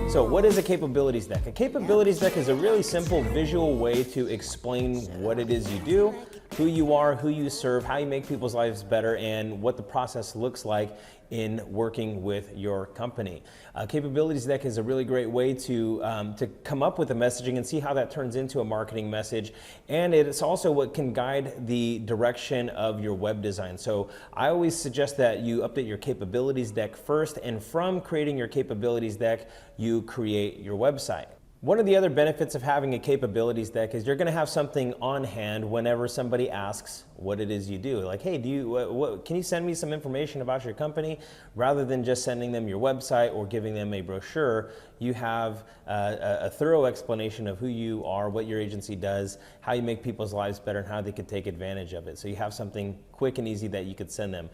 So what is a capabilities deck? A capabilities deck is a really simple visual way to explain what it is you do, who you are, who you serve, how you make people's lives better, and what the process looks like in working with your company. Capabilities deck is a really great way to come up with a messaging and see how that turns into a marketing message. And it's also what can guide the direction of your web design. So I always suggest that you update your capabilities deck first, and from creating your capabilities deck, you create your website. One of the other benefits of having a capabilities deck is you're going to have something on hand whenever somebody asks what it is you do. Like, hey, can you send me some information about your company? Rather than just sending them your website or giving them a brochure, you have a thorough explanation of who you are, what your agency does, how you make people's lives better, and how they could take advantage of it. So you have something quick and easy that you could send them.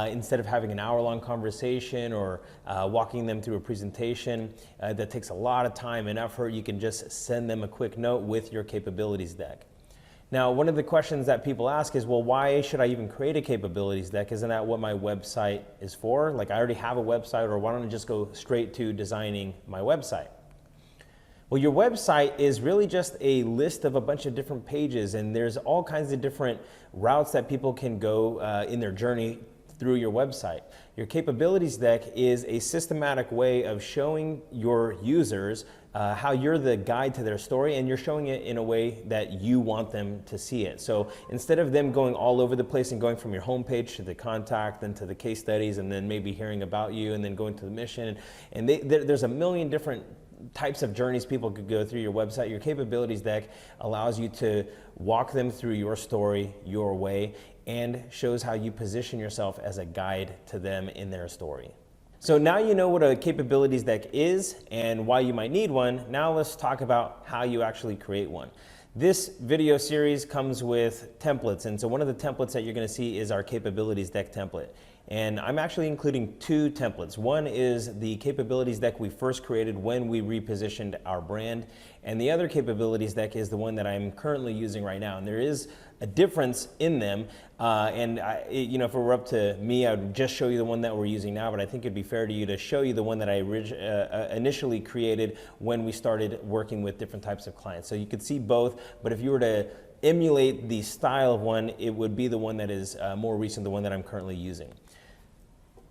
Instead of having an hour-long conversation or walking them through a presentation that takes a lot of time and effort, you can just send them a quick note with your capabilities deck. Now, one of the questions that people ask is, well, why should I even create a capabilities deck? Isn't that what my website is for? Like, I already have a website, or why don't I just go straight to designing my website? Well, your website is really just a list of a bunch of different pages, and there's all kinds of different routes that people can go in their journey through your website. Your capabilities deck is a systematic way of showing your users how you're the guide to their story, and you're showing it in a way that you want them to see it. So instead of them going all over the place and going from your homepage to the contact, then to the case studies, and then maybe hearing about you, and then going to the mission, and there's a million different types of journeys people could go through your website. Your capabilities deck allows you to walk them through your story, your way, and shows how you position yourself as a guide to them in their story. So now you know what a capabilities deck is and why you might need one. Now let's talk about how you actually create one. This video series comes with templates, and so one of the templates that you're going to see is our capabilities deck template. And I'm actually including two templates. One is the capabilities deck we first created when we repositioned our brand, and the other capabilities deck is the one that I'm currently using right now. And there is a difference in them, if it were up to me, I would just show you the one that we're using now, but I think it'd be fair to you to show you the one that I initially created when we started working with different types of clients. So you could see both, but if you were to emulate the style of one, it would be the one that is more recent, the one that I'm currently using.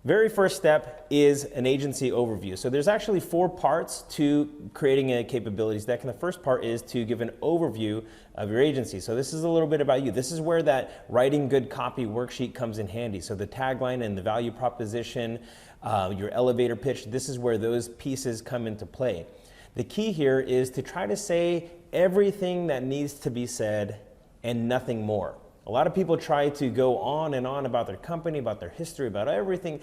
Very first step is an agency overview. So there's actually 4 parts to creating a capabilities deck, and the first part is to give an overview of your agency. So this is a little bit about you. This is where that writing good copy worksheet comes in handy. So the tagline and the value proposition, your elevator pitch, this is where those pieces come into play. The key here is to try to say everything that needs to be said and nothing more. A lot of people try to go on and on about their company, about their history, about everything.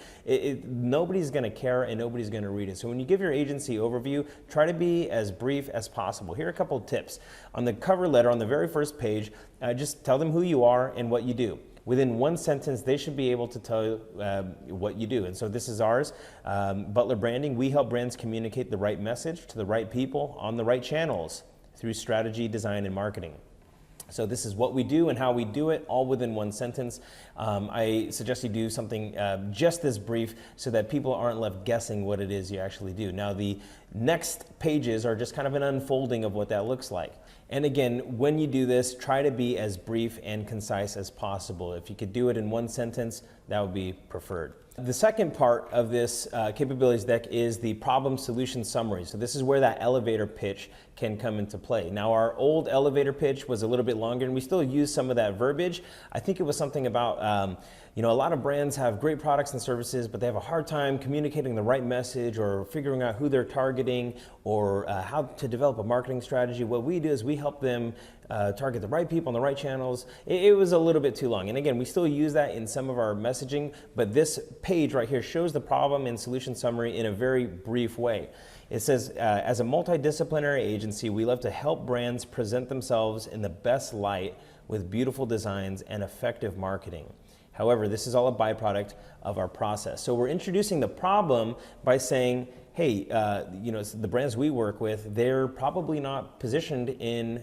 Nobody's going to care and nobody's going to read it. So when you give your agency overview, try to be as brief as possible. Here are a couple of tips. On the cover letter, on the very first page, just tell them who you are and what you do. Within one sentence, they should be able to tell you what you do. And so this is ours, Butler Branding. We help brands communicate the right message to the right people on the right channels through strategy, design, and marketing. So this is what we do and how we do it, all within one sentence. I suggest you do something just as brief so that people aren't left guessing what it is you actually do. Now the next pages are just kind of an unfolding of what that looks like. And again, when you do this, try to be as brief and concise as possible. If you could do it in one sentence, that would be preferred. The second part of this capabilities deck is the problem solution summary. So this is where that elevator pitch can come into play. Now our old elevator pitch was a little bit longer, and we still use some of that verbiage. I think it was something about, a lot of brands have great products and services, but they have a hard time communicating the right message or figuring out who they're targeting or how to develop a marketing strategy. What we do is we help them target the right people on the right channels. It was a little bit too long. And again, we still use that in some of our messaging, but this page right here shows the problem and solution summary in a very brief way. It says, as a multidisciplinary agency, we love to help brands present themselves in the best light with beautiful designs and effective marketing. However, this is all a byproduct of our process. So we're introducing the problem by saying, hey, the brands we work with, they're probably not positioned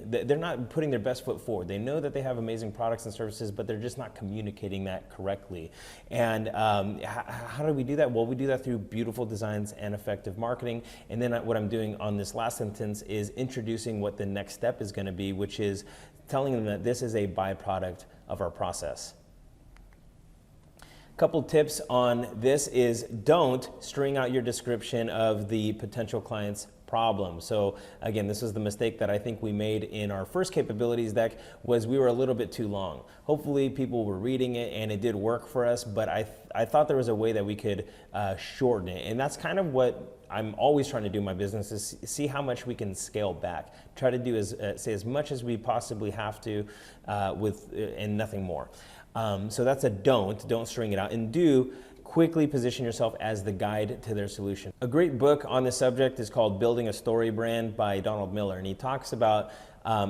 they're not putting their best foot forward. They know that they have amazing products and services, but they're just not communicating that correctly. And how do we do that? Well, we do that through beautiful designs and effective marketing. And then what I'm doing on this last sentence is introducing what the next step is going to be, which is telling them that this is a byproduct of our process. Couple tips on this is don't string out your description of the potential client's problem. So again, this is the mistake that I think we made in our first capabilities deck, was we were a little bit too long. Hopefully people were reading it and it did work for us, but I thought there was a way that we could shorten it. And that's kind of what I'm always trying to do in my business, is see how much we can scale back. Try to do say as much as we possibly have to and nothing more. So that's a don't string it out, and do quickly position yourself as the guide to their solution. A great book on this subject is called Building a Story Brand by Donald Miller, and he talks about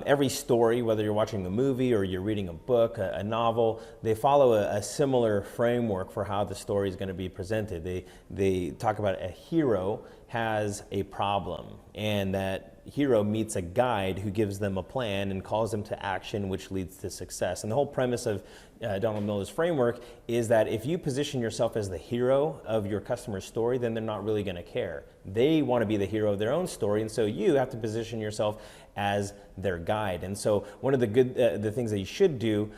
every story, whether you're watching a movie or you're reading a book, a novel, they follow a similar framework for how the story is going to be presented. They talk about a hero has a problem, and that hero meets a guide who gives them a plan and calls them to action, which leads to success. And the whole premise of Donald Miller's framework is that if you position yourself as the hero of your customer's story, then they're not really going to care. They want to be the hero of their own story, and so you have to position yourself as their guide. And so one of the things that you should do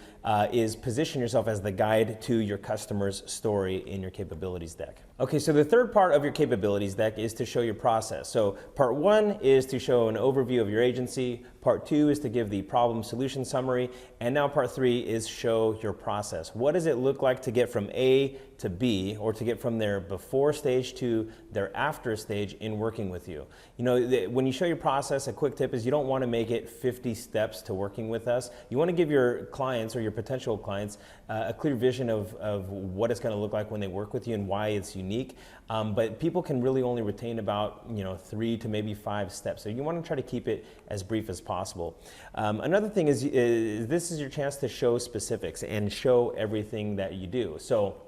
is position yourself as the guide to your customer's story in your capabilities deck. Okay, so the third part of your capabilities deck is to show your process. So part one is to show an overview of your agency. Part two is to give the problem solution summary. And now part three is show your process. What does it look like to get from A to B, or to get from their before stage to their after stage in working with you? You know, when you show your process, a quick tip is you don't want to make it 50 steps to working with us. You want to give your clients or your potential clients a clear vision of what it's going to look like when they work with you and why it's unique. But people can really only retain about 3 to maybe 5 steps. So you want to try to keep it as brief as possible. Another thing is this is your chance to show specifics and show everything that you do. So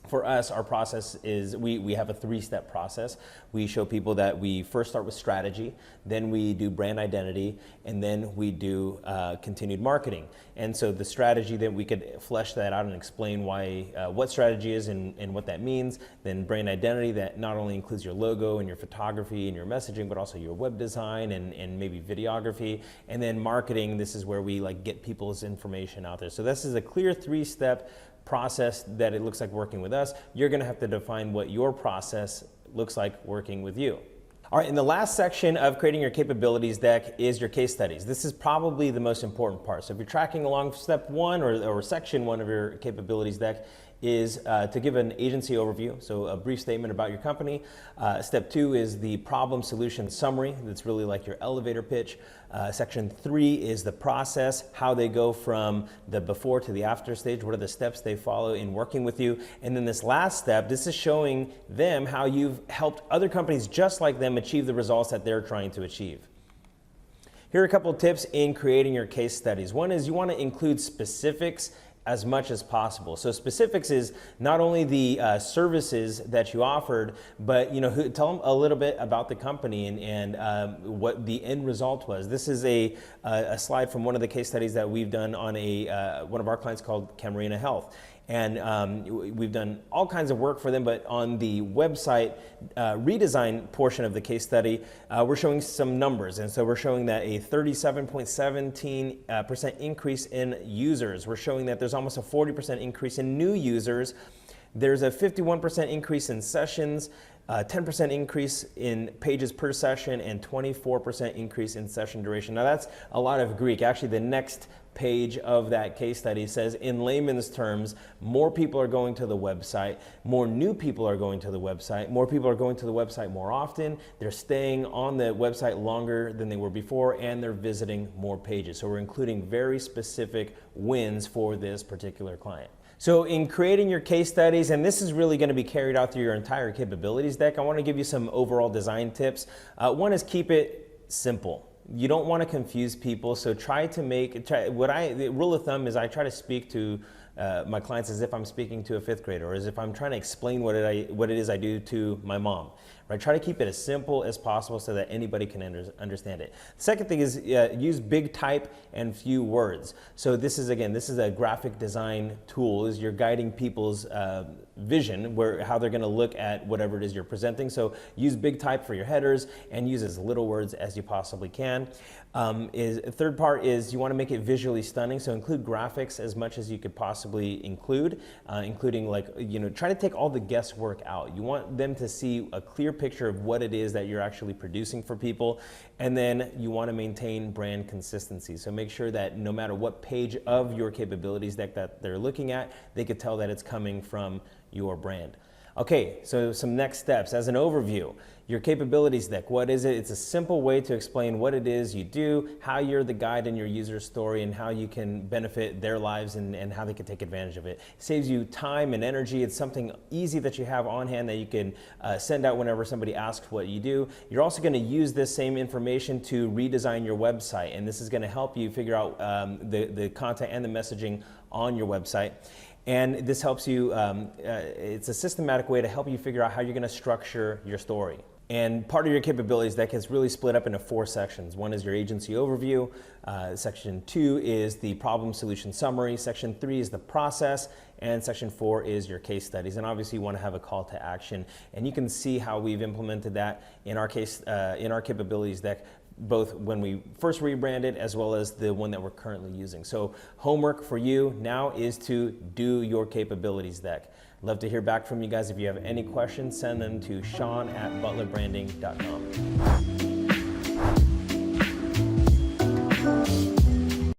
for us, our process is we have a 3-step process. We show people that we first start with strategy, then we do brand identity, and then we do continued marketing. And so the strategy, that we could flesh that out and explain what strategy is and what that means. Then brand identity, that not only includes your logo and your photography and your messaging, but also your web design and maybe videography. And then marketing, this is where we get people's information out there. So this is a clear 3-step process that it looks like working with us. You're going to have to define what your process looks like working with you. All right, and the last section of creating your capabilities deck is your case studies. This is probably the most important part. So if you're tracking along, step 1 or section 1 of your capabilities deck is to give an agency overview, so a brief statement about your company. Step 2 is the problem solution summary. That's really like your elevator pitch. Section 3 is the process, how they go from the before to the after stage, what are the steps they follow in working with you. And then this last step, this is showing them how you've helped other companies just like them achieve the results that they're trying to achieve. Here are a couple of tips in creating your case studies. One is you want to include specifics as much as possible. So specifics is not only the services that you offered, but tell them a little bit about the company and what the end result was. This is a slide from one of the case studies that we've done on one of our clients called Camarena Health. And we've done all kinds of work for them, but on the website redesign portion of the case study, we're showing some numbers. And so we're showing that a 37.17% increase in users. We're showing that there's almost a 40% increase in new users. There's a 51% increase in sessions, 10% increase in pages per session, and 24% increase in session duration. Now that's a lot of Greek. Actually, the next page of that case study says, in layman's terms, more people are going to the website, more new people are going to the website, more people are going to the website more often, they're staying on the website longer than they were before, and they're visiting more pages. So we're including very specific wins for this particular client. So in creating your case studies, and this is really going to be carried out through your entire capabilities deck, I want to give you some overall design tips. One is keep it simple. You don't want to confuse people, so the rule of thumb is I try to speak to my clients as if I'm speaking to a 5th grader, or as if I'm trying to explain what it is I do to my mom, right? Try to keep it as simple as possible so that anybody can understand it. The second thing is use big type and few words. So this is a graphic design tool. Is you're guiding people's vision, how they're going to look at whatever it is you're presenting. So use big type for your headers and use as little words as you possibly can. Third part is you want to make it visually stunning. So include graphics as much as you could possibly include, including try to take all the guesswork out. You want them to see a clear picture of what it is that you're actually producing for people. And then you want to maintain brand consistency. So make sure that no matter what page of your capabilities deck that they're looking at, they could tell that it's coming from your brand. Okay, so some next steps. As an overview, your capabilities deck, what is it? It's a simple way to explain what it is you do, how you're the guide in your user's story, and how you can benefit their lives and how they can take advantage of it. It saves you time and energy. It's something easy that you have on hand that you can send out whenever somebody asks what you do. You're also going to use this same information to redesign your website, and this is going to help you figure out the content and the messaging on your website. And this helps you, it's a systematic way to help you figure out how you're going to structure your story. And part of your capabilities deck is really split up into 4 sections. One is your agency overview. Section 2 is the problem solution summary. Section 3 is the process. And section 4 is your case studies. And obviously you want to have a call to action. And you can see how we've implemented that in our capabilities deck, both when we first rebranded as well as the one that we're currently using. So homework for you now is to do your capabilities deck. Love to hear back from you guys. If you have any questions, send them to Sean@butlerbranding.com.